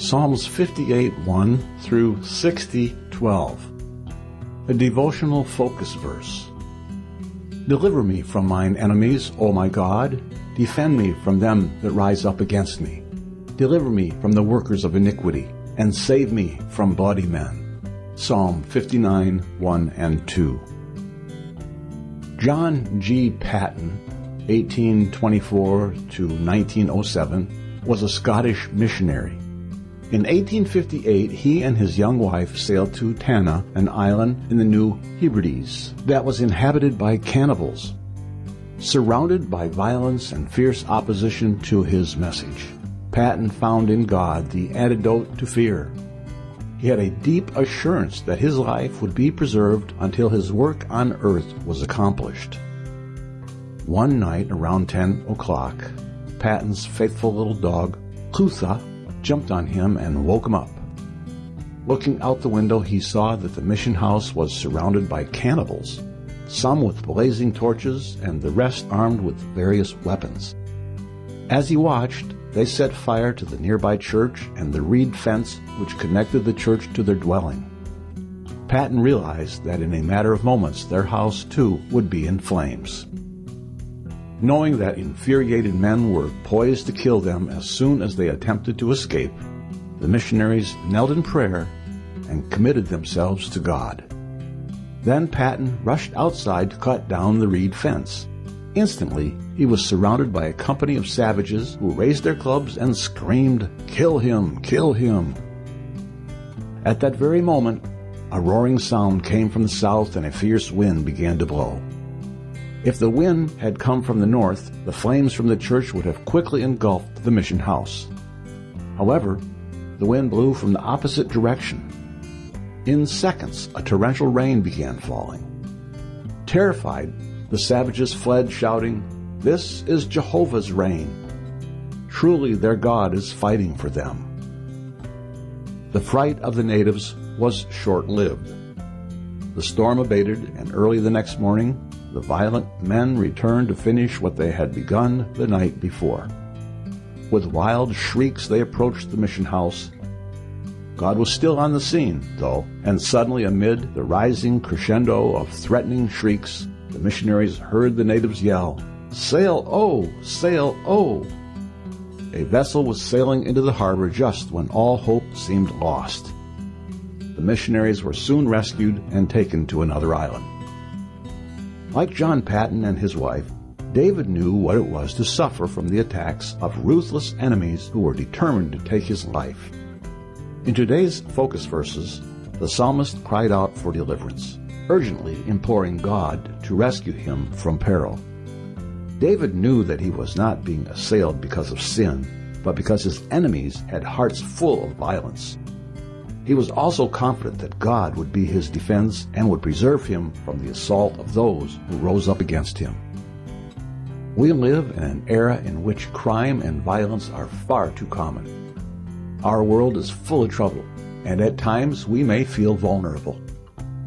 Psalms 58:1 through 60:12. A devotional focus verse. Deliver me from mine enemies, O my God. Defend me from them that rise up against me. Deliver me from the workers of iniquity, and save me from bloody men. Psalm 59:1 and 2. John G. Paton, 1824 to 1907, was a Scottish missionary. In 1858, he and his young wife sailed to Tanna, an island in the New Hebrides that was inhabited by cannibals. Surrounded by violence and fierce opposition to his message, Paton found in God the antidote to fear. He had a deep assurance that his life would be preserved until his work on earth was accomplished. One night around 10 o'clock, Paton's faithful little dog, Clutha, jumped on him and woke him up. Looking out the window, he saw that the mission house was surrounded by cannibals, some with blazing torches and the rest armed with various weapons. As he watched, they set fire to the nearby church and the reed fence which connected the church to their dwelling. Paton realized that in a matter of moments their house too would be in flames. Knowing that infuriated men were poised to kill them as soon as they attempted to escape, the missionaries knelt in prayer and committed themselves to God. Then Paton rushed outside to cut down the reed fence. Instantly, he was surrounded by a company of savages who raised their clubs and screamed, "Kill him! Kill him!" At that very moment, a roaring sound came from the south and a fierce wind began to blow. If the wind had come from the north, the flames from the church would have quickly engulfed the mission house. However, the wind blew from the opposite direction. In seconds, a torrential rain began falling. Terrified, the savages fled, shouting, "This is Jehovah's rain. Truly their God is fighting for them." The fright of the natives was short-lived. The storm abated, and early the next morning, the violent men returned to finish what they had begun the night before. With wild shrieks they approached the mission house. God was still on the scene, though, and suddenly amid the rising crescendo of threatening shrieks, the missionaries heard the natives yell, "Sail O! Sail O!" A vessel was sailing into the harbor just when all hope seemed lost. The missionaries were soon rescued and taken to another island. Like John Paton and his wife, David knew what it was to suffer from the attacks of ruthless enemies who were determined to take his life. In today's focus verses, the psalmist cried out for deliverance, urgently imploring God to rescue him from peril. David knew that he was not being assailed because of sin, but because his enemies had hearts full of violence. He was also confident that God would be his defense and would preserve him from the assault of those who rose up against him. We live in an era in which crime and violence are far too common. Our world is full of trouble, and at times we may feel vulnerable.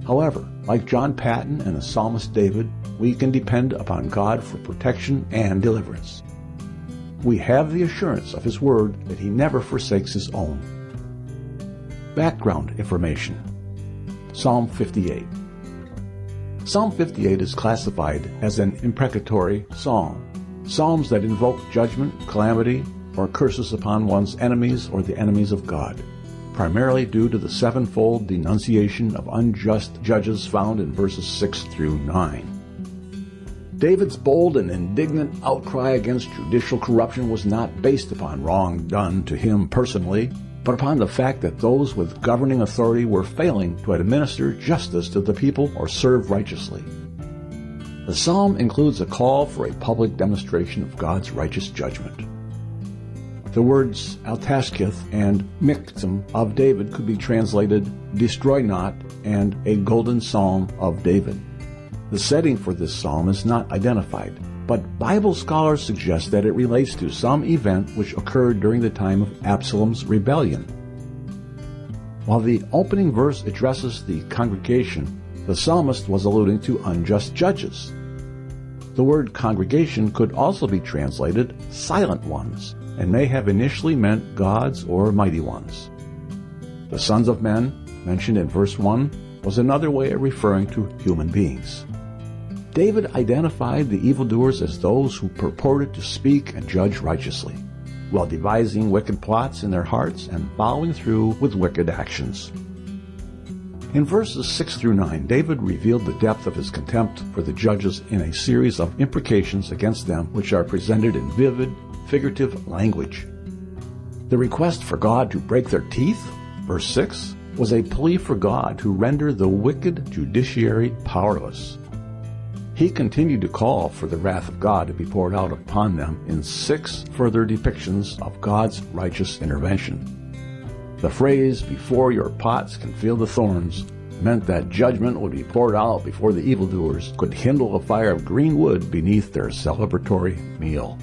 However, like John Paton and the psalmist David, we can depend upon God for protection and deliverance. We have the assurance of his word that he never forsakes his own. Background information. Psalm 58. Psalm 58 is classified as an imprecatory psalm. Psalms that invoke judgment, calamity, or curses upon one's enemies or the enemies of God, primarily due to the sevenfold denunciation of unjust judges found in verses 6 through 9. David's bold and indignant outcry against judicial corruption was not based upon wrong done to him personally, but upon the fact that those with governing authority were failing to administer justice to the people or serve righteously. The psalm includes a call for a public demonstration of God's righteous judgment. The words Altaskith and Miktam of David could be translated, "Destroy not," and "a golden psalm of David." The setting for this psalm is not identified, but Bible scholars suggest that it relates to some event which occurred during the time of Absalom's rebellion. While the opening verse addresses the congregation, the psalmist was alluding to unjust judges. The word congregation could also be translated silent ones, and may have initially meant gods or mighty ones. The sons of men, mentioned in verse 1, was another way of referring to human beings. David identified the evildoers as those who purported to speak and judge righteously, while devising wicked plots in their hearts and following through with wicked actions. In verses 6 through 9, David revealed the depth of his contempt for the judges in a series of imprecations against them which are presented in vivid, figurative language. The request for God to break their teeth, verse 6, was a plea for God to render the wicked judiciary powerless. He continued to call for the wrath of God to be poured out upon them in 6 further depictions of God's righteous intervention. The phrase, "before your pots can feel the thorns," meant that judgment would be poured out before the evildoers could kindle a fire of green wood beneath their celebratory meal.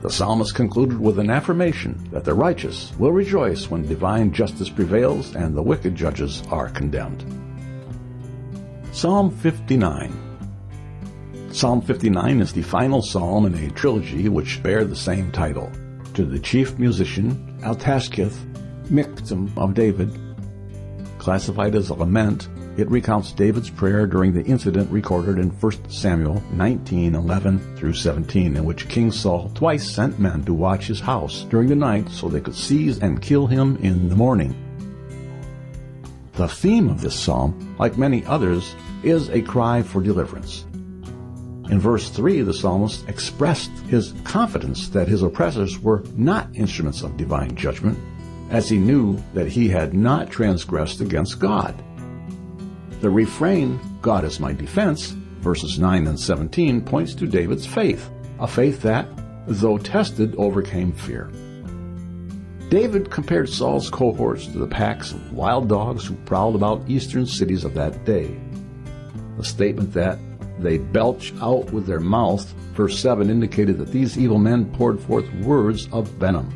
The psalmist concluded with an affirmation that the righteous will rejoice when divine justice prevails and the wicked judges are condemned. Psalm 59. Psalm 59 is the final psalm in a trilogy which bear the same title. To the chief musician, Altashkith, Miktam of David. Classified as a lament, it recounts David's prayer during the incident recorded in 1 Samuel 19:11 through 17, in which King Saul twice sent men to watch his house during the night so they could seize and kill him in the morning. The theme of this psalm, like many others, is a cry for deliverance. In verse 3, the psalmist expressed his confidence that his oppressors were not instruments of divine judgment, as he knew that he had not transgressed against God. The refrain, "God is my defense," verses 9 and 17, points to David's faith, a faith that, though tested, overcame fear. David compared Saul's cohorts to the packs of wild dogs who prowled about eastern cities of that day. The statement that they belch out with their mouth, verse 7, indicated that these evil men poured forth words of venom.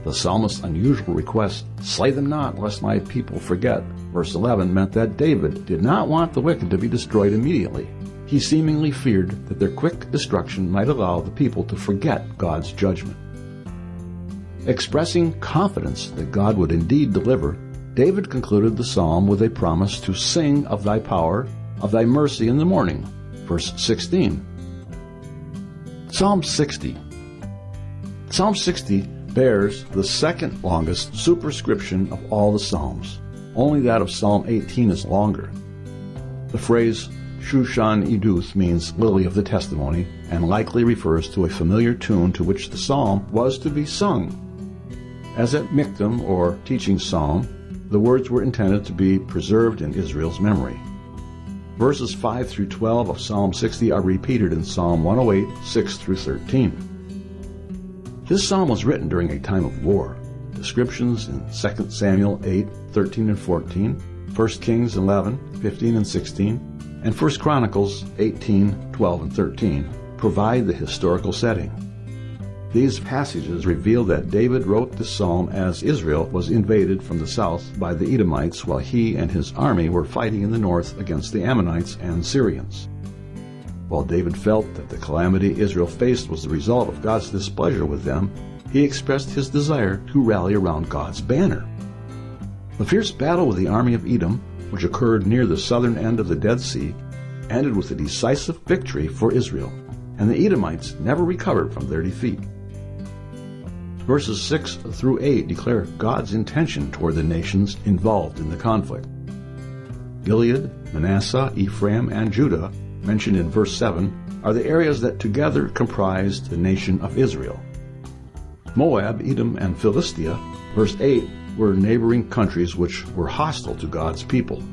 The psalmist's unusual request, "Slay them not, lest my people forget," verse 11, meant that David did not want the wicked to be destroyed immediately. He seemingly feared that their quick destruction might allow the people to forget God's judgment. Expressing confidence that God would indeed deliver, David concluded the psalm with a promise to sing of thy power, of thy mercy in the morning, verse 16. Psalm 60. Psalm 60 bears the second longest superscription of all the Psalms. Only that of Psalm 18 is longer. The phrase Shushan Eduth means lily of the testimony and likely refers to a familiar tune to which the psalm was to be sung. As at Miktam, or teaching psalm, the words were intended to be preserved in Israel's memory. Verses 5 through 12 of Psalm 60 are repeated in Psalm 108, 6 through 13. This psalm was written during a time of war. Descriptions in 2 Samuel 8, 13 and 14, 1 Kings 11, 15 and 16, and 1 Chronicles 18, 12 and 13 provide the historical setting. These passages reveal that David wrote this psalm as Israel was invaded from the south by the Edomites while he and his army were fighting in the north against the Ammonites and Syrians. While David felt that the calamity Israel faced was the result of God's displeasure with them, he expressed his desire to rally around God's banner. The fierce battle with the army of Edom, which occurred near the southern end of the Dead Sea, ended with a decisive victory for Israel, and the Edomites never recovered from their defeat. Verses 6 through 8 declare God's intention toward the nations involved in the conflict. Gilead, Manasseh, Ephraim, and Judah, mentioned in verse 7, are the areas that together comprised the nation of Israel. Moab, Edom, and Philistia, verse 8, were neighboring countries which were hostile to God's people.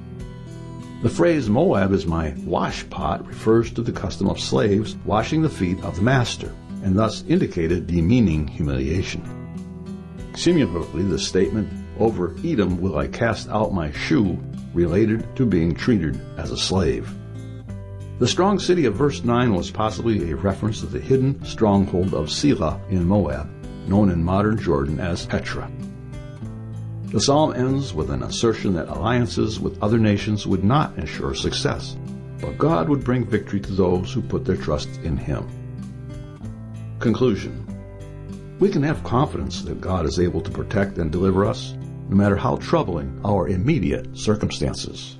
The phrase Moab is my wash pot refers to the custom of slaves washing the feet of the master, and thus indicated demeaning humiliation. Similarly, the statement, "Over Edom will I cast out my shoe," related to being treated as a slave. The strong city of verse 9 was possibly a reference to the hidden stronghold of Selah in Moab, known in modern Jordan as Petra. The psalm ends with an assertion that alliances with other nations would not ensure success, but God would bring victory to those who put their trust in Him. Conclusion. We can have confidence that God is able to protect and deliver us, no matter how troubling our immediate circumstances.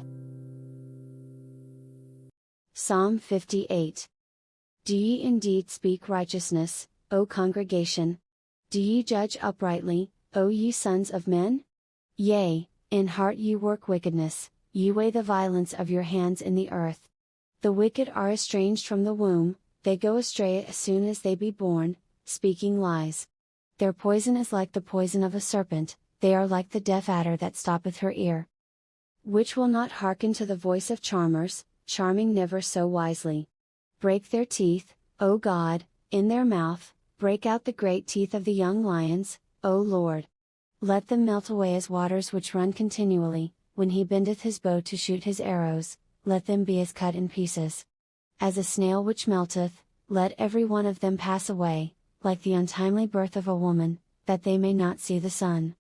Psalm 58. Do ye indeed speak righteousness, O congregation? Do ye judge uprightly, O ye sons of men? Yea, in heart ye work wickedness, ye weigh the violence of your hands in the earth. The wicked are estranged from the womb, they go astray as soon as they be born, speaking lies. Their poison is like the poison of a serpent, they are like the deaf adder that stoppeth her ear. Which will not hearken to the voice of charmers, charming never so wisely. Break their teeth, O God, in their mouth, break out the great teeth of the young lions, O Lord. Let them melt away as waters which run continually, when he bendeth his bow to shoot his arrows, let them be as cut in pieces. As a snail which melteth, let every one of them pass away, like the untimely birth of a woman, that they may not see the sun.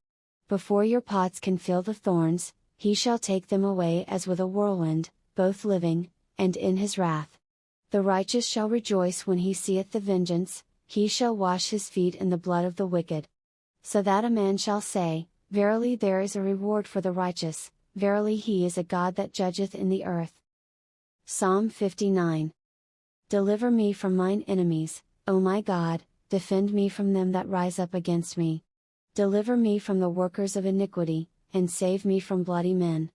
Before your pots can feel the thorns, he shall take them away as with a whirlwind, both living, and in his wrath. The righteous shall rejoice when he seeth the vengeance, he shall wash his feet in the blood of the wicked. So that a man shall say, Verily there is a reward for the righteous, verily he is a God that judgeth in the earth. Psalm 59. Deliver me from mine enemies, O my God, defend me from them that rise up against me. Deliver me from the workers of iniquity, and save me from bloody men.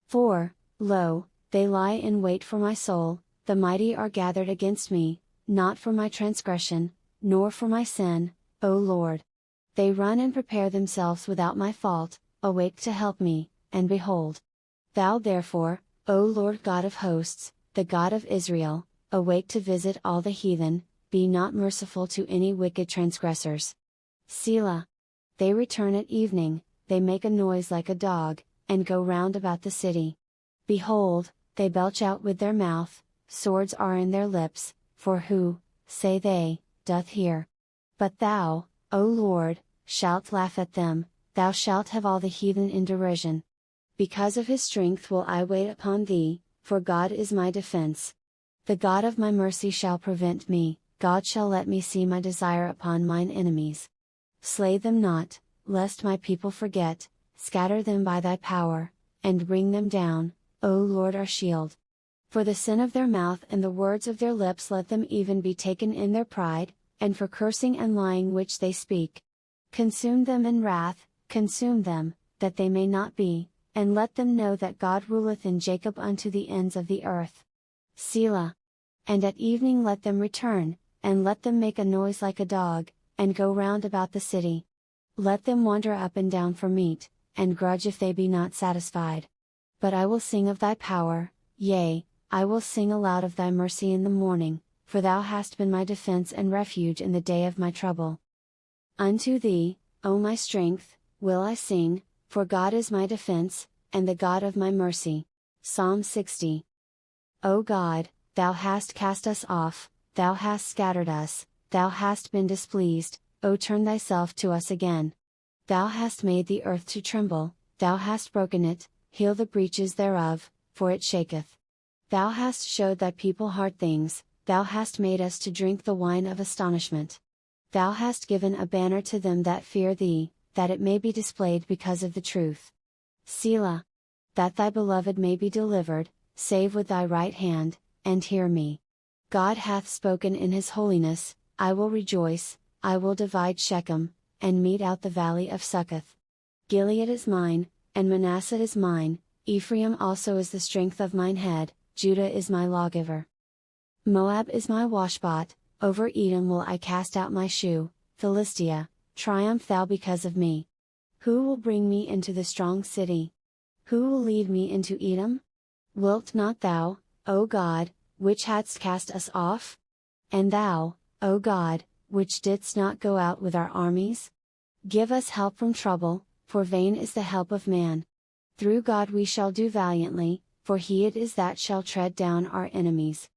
For, lo, they lie in wait for my soul, the mighty are gathered against me, not for my transgression, nor for my sin, O Lord. They run and prepare themselves without my fault, awake to help me, and behold. Thou therefore, O Lord God of hosts, the God of Israel, awake to visit all the heathen, be not merciful to any wicked transgressors. Selah. They return at evening, they make a noise like a dog, and go round about the city. Behold, they belch out with their mouth, swords are in their lips, for who, say they, doth hear? But thou, O Lord, shalt laugh at them, thou shalt have all the heathen in derision. Because of his strength will I wait upon thee, for God is my defense. The God of my mercy shall prevent me, God shall let me see my desire upon mine enemies. Slay them not, lest my people forget, scatter them by thy power, and bring them down, O Lord our shield. For the sin of their mouth and the words of their lips let them even be taken in their pride, and for cursing and lying which they speak. Consume them in wrath, consume them, that they may not be, and let them know that God ruleth in Jacob unto the ends of the earth. Selah. And at evening let them return, and let them make a noise like a dog, and go round about the city. Let them wander up and down for meat, and grudge if they be not satisfied. But I will sing of thy power, yea, I will sing aloud of thy mercy in the morning, for thou hast been my defense and refuge in the day of my trouble. Unto thee, O my strength, will I sing, for God is my defense, and the God of my mercy. Psalm 60. O God, thou hast cast us off, thou hast scattered us, thou hast been displeased, O turn thyself to us again. Thou hast made the earth to tremble, thou hast broken it, heal the breaches thereof, for it shaketh. Thou hast showed thy people hard things, thou hast made us to drink the wine of astonishment. Thou hast given a banner to them that fear thee, that it may be displayed because of the truth. Selah. That thy beloved may be delivered, save with thy right hand, and hear me. God hath spoken in his holiness, I will rejoice, I will divide Shechem, and mete out the valley of Succoth. Gilead is mine, and Manasseh is mine, Ephraim also is the strength of mine head, Judah is my lawgiver. Moab is my washpot, over Edom will I cast out my shoe, Philistia, triumph thou because of me. Who will bring me into the strong city? Who will lead me into Edom? Wilt not thou, O God, which hadst cast us off? And thou, O God, which didst not go out with our armies? Give us help from trouble, for vain is the help of man. Through God we shall do valiantly, for he it is that shall tread down our enemies.